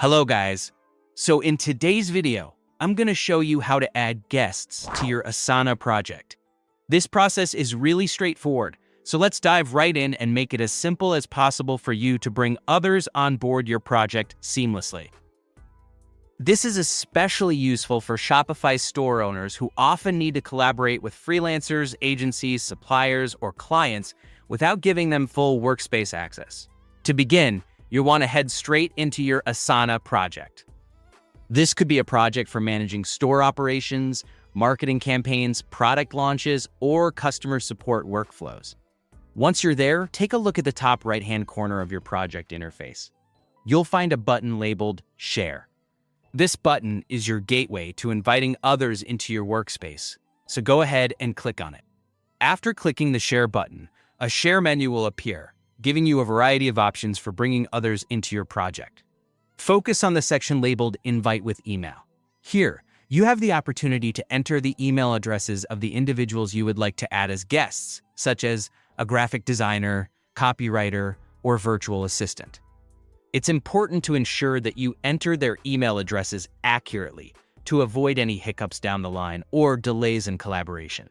Hello guys. So in today's video, I'm going to show you how to add guests to your Asana project. This process is really straightforward, so let's dive right in and make it as simple as possible for you to bring others on board your project seamlessly. This is especially useful for Shopify store owners who often need to collaborate with freelancers, agencies, suppliers, or clients without giving them full workspace access. To begin, you'll want to head straight into your Asana project. This could be a project for managing store operations, marketing campaigns, product launches, or customer support workflows. Once you're there, take a look at the top right-hand corner of your project interface. You'll find a button labeled Share. This button is your gateway to inviting others into your workspace, so go ahead and click on it. After clicking the Share button, a Share menu will appear, giving you a variety of options for bringing others into your project. Focus on the section labeled Invite with Email. Here, you have the opportunity to enter the email addresses of the individuals you would like to add as guests, such as a graphic designer, copywriter, or virtual assistant. It's important to ensure that you enter their email addresses accurately to avoid any hiccups down the line or delays in collaboration.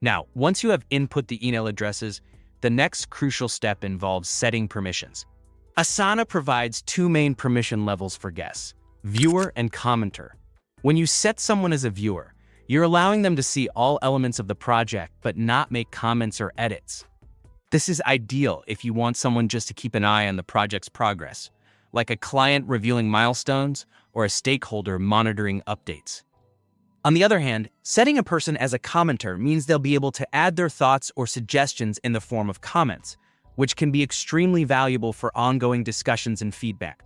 Now, once you have input the email addresses, the next crucial step involves setting permissions. Asana provides two main permission levels for guests, viewer and commenter. When you set someone as a viewer, you're allowing them to see all elements of the project but not make comments or edits. This is ideal if you want someone just to keep an eye on the project's progress, like a client reviewing milestones or a stakeholder monitoring updates. On the other hand, setting a person as a commenter means they'll be able to add their thoughts or suggestions in the form of comments, which can be extremely valuable for ongoing discussions and feedback.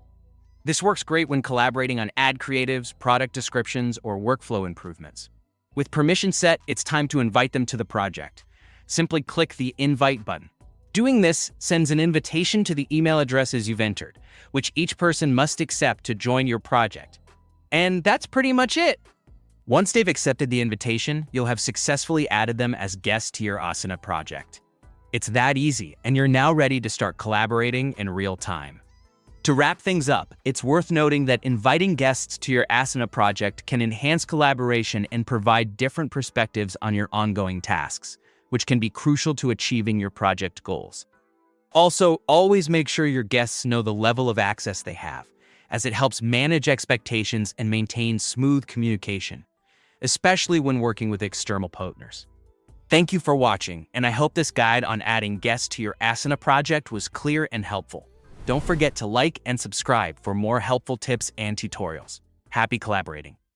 This works great when collaborating on ad creatives, product descriptions, or workflow improvements. With permission set, it's time to invite them to the project. Simply click the Invite button. Doing this sends an invitation to the email addresses you've entered, which each person must accept to join your project. And that's pretty much it. Once they've accepted the invitation, you'll have successfully added them as guests to your Asana project. It's that easy, and you're now ready to start collaborating in real time. To wrap things up, it's worth noting that inviting guests to your Asana project can enhance collaboration and provide different perspectives on your ongoing tasks, which can be crucial to achieving your project goals. Also, always make sure your guests know the level of access they have, as it helps manage expectations and maintain smooth communication, especially when working with external partners. Thank you for watching, and I hope this guide on adding guests to your Asana project was clear and helpful. Don't forget to like and subscribe for more helpful tips and tutorials. Happy collaborating!